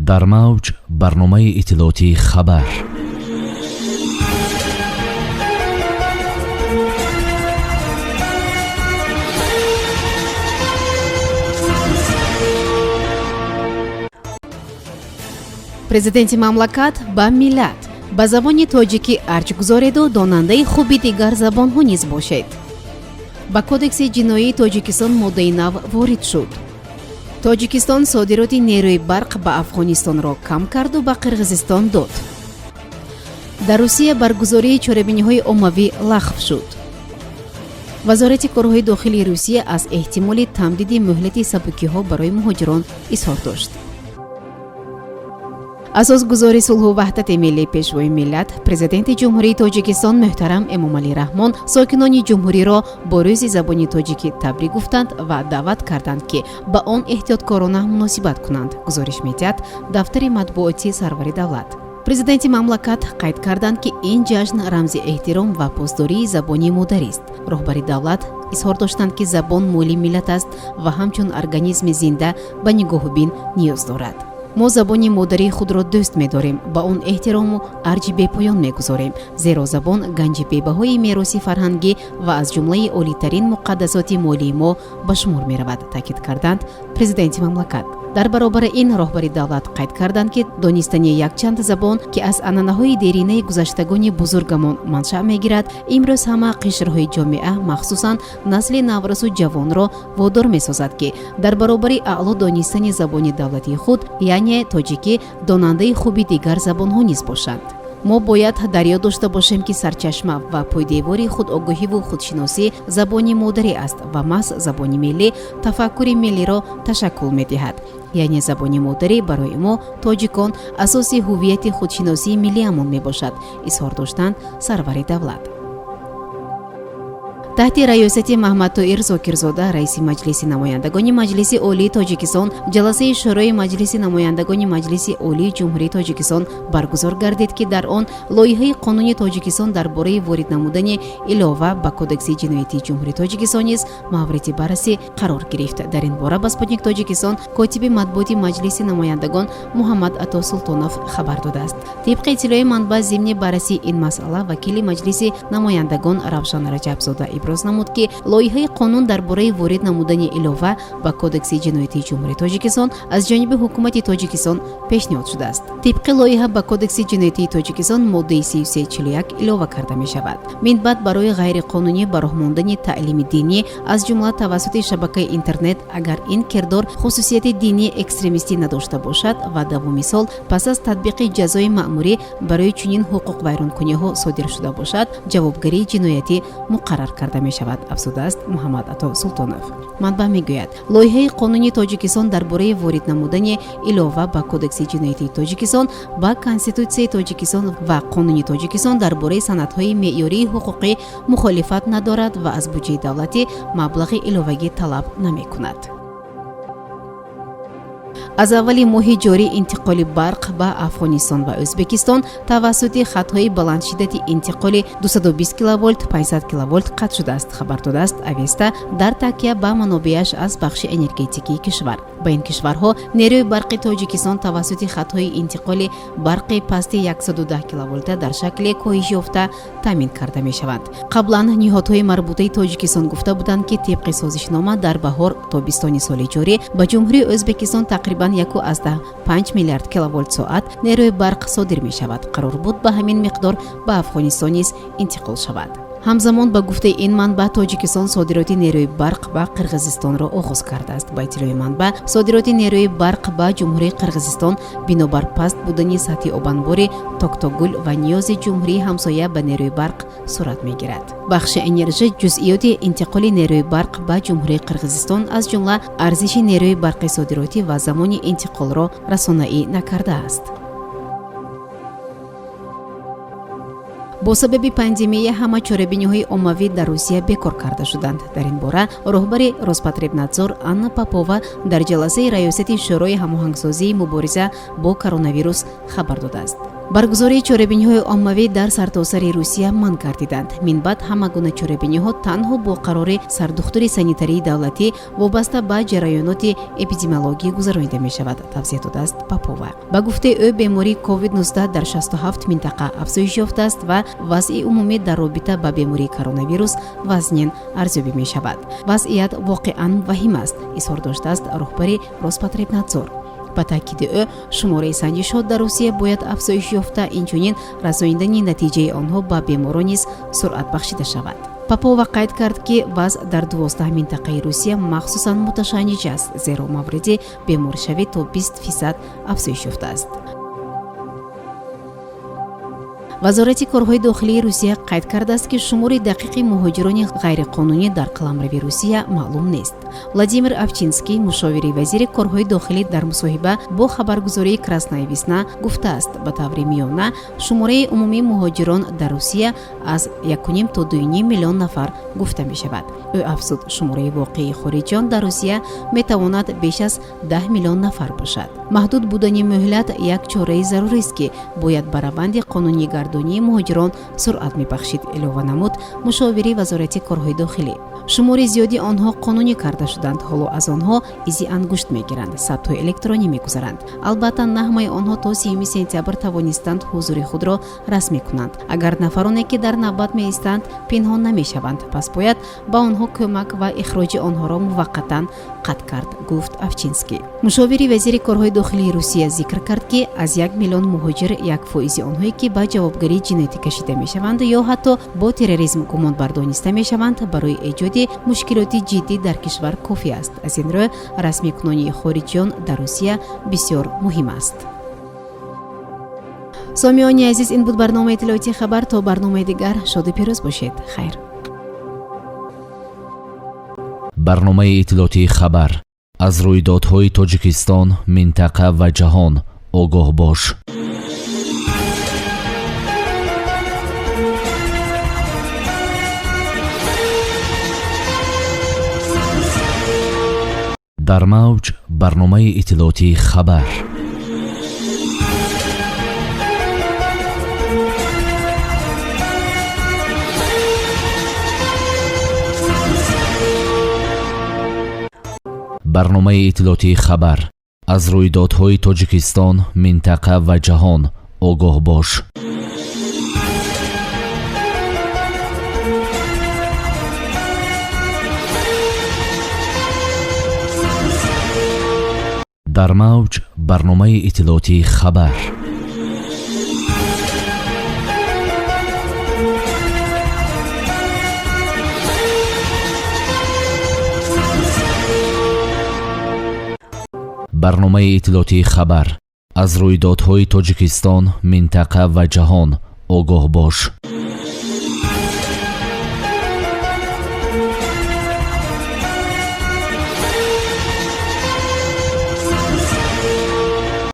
дар мавҷ барномаи иттилоотии хабар. президенти мамлакат ба миллат ба забони тоҷикӣ арҷ гузореду донандаи хуби дигар забонҳо низ бошед. ба кодекси ҷиноии тоҷикистон моддаи нав ворид шуд. тоҷикистон содироти нерӯи барқ ба афғонистонро кам карду ба қирғизистон дод. дар русия баргузории чорабиниҳои оммавӣ лағв шуд. вазорати корҳои дохилии русия аз эҳтимоли тамдиди муҳлати сабукиҳо барои муҳоҷирон изҳор дошт. асосгузори сулҳу ваҳдати миллии пешвои миллат президенти ҷумҳурии тоҷикистон муҳтарам эмомалӣ раҳмон сокинони ҷумҳуриро бо рӯзи забони тоҷикӣ табрик гуфтанд ва даъват карданд ки ба он эҳтиёткорона муносибат кунанд. гузориш медиҳад дафтари матбуотии сарвари давлат. президенти мамлакат қайд карданд ки ин ҷашн рамзи эҳтиром ва поздории забони модарист. роҳбари давлат изҳор доштанд ки забон мӯли миллат аст ва ҳамчун организми зинда ба нигоҳубин ниёз дорад. мо забони модарии худро дӯст медорем, ба он эҳтирому арҷи бепоён мегузорем, зеро забон ганҷи бебаҳои мероси фарҳангӣ ва аз ҷумлаи олитарин муқаддасоти молии мо ба шумор меравад, таъкид карданд президенти мамлакат. дар баробари ин роҳбари давлат қайд карданд ки донистани якчанд забон ки аз анъанаҳои деринаи гузаштагони бузургамон маншаъ мегирад, имрӯз ҳама қишрҳои ҷомеа махсусан насли наврасу ҷавонро водор месозад ки дар баробари аъло донистани забони давлатии худ яъне тоҷикӣ донандаи хуби дигар забонҳо низ бошанд. мо бояд дар ёд дошта бошем ки сарчашма ва пойдевори худогоҳиву худшиносӣ забони модарӣ аст ва маҳз забони миллӣ тафаккури миллиро ташаккул медиҳад. яъне забони модарӣ барои мо тоҷикон асоси ҳуввияти худшиносии миллиамон мебошад, изҳор доштанд сарвари давлат. таҳти раёсати маҳмадтоир зокирзода раиси маҷлиси намояндагони маҷлиси олии тоҷикистон ҷаласаи шӯрои маҷлиси намояндагони маҷлиси олии ҷумҳурии тоҷикистон баргузор гардид ки дар он лоиҳаи қонуни тоҷикистон дар бораи ворид намудани илова ба кодекси ҷиноятии ҷумҳурии тоҷикистон низ мавриди баррасӣ қарор гирифт. дар ин бора ба Спутник Тоҷикистон котиби матбуоти маҷлиси намояндагон Муҳаммад Ато Султонов хабар додааст. тибқи иттилои манбаъ зимни баррасии ин масъала вакили маҷлиси намояндагон Равшан Раҷабзода иброз намуд ки лоиҳаи қонун дар бораи ворид намудани илова ба кодекси ҷиноятии ҷумҳурии тоҷикистон аз ҷониби ҳукумати тоҷикистон пешниҳод шудааст. тибқи лоиҳа ба кодекси ҷиноятии тоҷикистон моддаи 3341 илова карда мешавад. минбаъд барои ғайриқонунӣ ба роҳ мондани таълими динӣ аз ҷумла тавассути шабакаи интернет агар ин кирдор хусусияти динӣ экстремистӣ надошта бошад ва давоми сол пас аз татбиқи ҷазои маъмурӣ барои чунин ҳуқуқвайронкуниҳо содир шуда бошад ҷавобгарии ҷиноятӣ муқаррар карда мешавад, афзудааст Муҳаммад Ато Султонов. манбаъ мегӯяд лоиҳаи қонуни тоҷикистон дар бораи ворид намудани илова ба кодекси ҷиноятии тоҷикистон ба конститутсияи тоҷикистон ва қонуни тоҷикистон дар бораи санадҳои меъёрии ҳуқуқӣ мухолифат надорад ва аз буҷаи давлатӣ маблағи иловагӣ талаб намекунад. аз аввали моҳи ҷорӣ интиқоли барқ ба Афғонистон ва Ӯзбекистон тавассути хатҳои баландшиддати интиқоли 220 киловольт 500 киловольт қатъ шудааст, хабар додааст Авеста дар такя ба манобеаш аз бахши энергетикии кишвар. ба ин кишварҳо нерӯи барқи Тоҷикистон тавассути хатҳои интиқоли барқи пасти 110 киловолта дар шакли коҳишёфта таъмин карда мешаванд. қаблан ниҳодҳои марбутаи Тоҷикистон гуфта буданд ки тибқи созишнома дар баҳор тобистони соли ҷорӣ ба ҷумҳурии Ӯзбекистон тақрибан 1.5 миллиард киловольт соат нерӯи барқ содир мешавад. қарор буд ба ҳамин миқдор ба Афғонистон низ интиқол шавад. ҳамзамон ба гуфтаи ин манбаъ Тоҷикистон содироти нерӯи барқ ба Қирғизистонро оғоз кардааст. ба иттилои манбаъ содироти нерӯи барқ ба ҷумҳурии Қирғизистон бинобар паст будани сатҳи обанбори Токтогул ва ниёзи ҷумҳурии ҳамсоя ба нерӯи барқ сурат мегирад. бахши энержӣ ҷузъиёти интиқоли нерӯи барқ ба ҷумҳурии Қирғизистон аз ҷумла арзиши нерӯи барқи содиротӣ ва замони интиқолро расонаӣ накардааст. бо сабаби пандемия ҳама чорабиниҳои оммавӣ дар Русия бекор карда шуданд. дар ин бора роҳбари Роспотребнадзор Анна Попова дар ҷаласаи раёсати шӯрои ҳамоҳангсозии мубориза бо коронавирус хабар додааст. баргузории чорабиниҳои оммавӣ дар сартосари русия манъ гардиданд. минбаъд ҳама гуна чорабиниҳо танҳо бо қарори сардухтури санитарии давлатӣ вобаста ба ҷараёноти эпидемиологӣ гузаронида мешавад, тавзеҳ додааст Попова. ба гуфтаи ӯ бемории COVID-19 дар 67 минтақа афзоиш ёфтааст ва вазъи умумӣ дар робита ба бемории коронавирус вазнин арзёбӣ мешавад. вазъият воқеан ваҳим аст, изҳор доштааст роҳбари Роспотребнадзор. ба таъкиди ӯ шумораи санҷишҳо дар Русия бояд афзоиш ёфта, инчунин расонидани натиҷаи онҳо ба беморон низ суръат бахшида шавад. Попова қайд кард, ки вазъ дар 12 минтақаи Русия махсусан муташанҷиж аст, зеро мавриди беморшавӣ то 20% афзоиш ёфтааст. вазорати корҳои дохилии Русия қайд кардааст, ки шумори дақиқи муҳоҷирони ғайриқонунӣ дар қаламрави Русия маълум нест. Владимир Авчинский, мушовири вазири корҳои дохилӣ, дар мусоҳиба бо хабаргузории Красная весна гуфтааст, ба таври миёна шумораи умумии муҳоҷирон дар Русия аз 1,5 то 2,5 миллион нафар гуфта мешавад. ӯ афзуд, шумораи воқеи хориҷиён дар Русия метавонад беш аз 10 миллион нафар бошад. маҳдуд будани муҳлат як чораи зарурист, ки бояд ба раванди қонунигардонии муҳоҷирон суръат мебахшид, илова намуд мушовири вазорати корҳои дохилӣ. шумори зиёди онҳо қонунӣ карда шуданд, ҳоло аз онҳо изи ангушт мегиранд, сабтҳои электронӣ мегузаранд. албатта наҳмаи онҳо то 3 сентябр тавонистанд ҳузури худро расмӣ кунанд. агар нафароне, ки дар навбат меистанд, пинҳон намешаванд, пас бояд ба онҳо кӯмак ва ихроҷи онҳоро муваққатан қатъ кард, гуфт Авчинский. мушовири вазири корҳои дохилии Русия зикр кард, ки аз 1 миллион муҳоҷир 1% онҳое, ки ба ҷавобгарии ҷиноятӣ кашида мешаванд ё ҳатто бо терроризм гумонбар дониста мешаванд, барои эҷоди мушкилоти ҷиддӣ дар кишвар кофӣ аст. аз ин рӯ расмикунонии хориҷиён дар Русия бисёр муҳим аст. сомиёни азиз, ин буд барномаи иттилоотии хабар. То барномаи дигар шоду пирӯз бошед. хайр. барномаи иттилоотии хабар аз рӯйдодҳои Тоҷикистон, минтақа ва ҷаҳон огоҳ бош. дар мавҷ барномаи иттилоотии хабар. барномаи иттилоотии хабар аз рӯйдодҳои Тоҷикистон, минтақа ва ҷаҳон огоҳ бош. дар мавҷ барномаи иттилоотии хабар. барномаи иттилоотии хабар аз рӯйдодҳои Тоҷикистон, минтақа ва ҷаҳон огоҳ бош.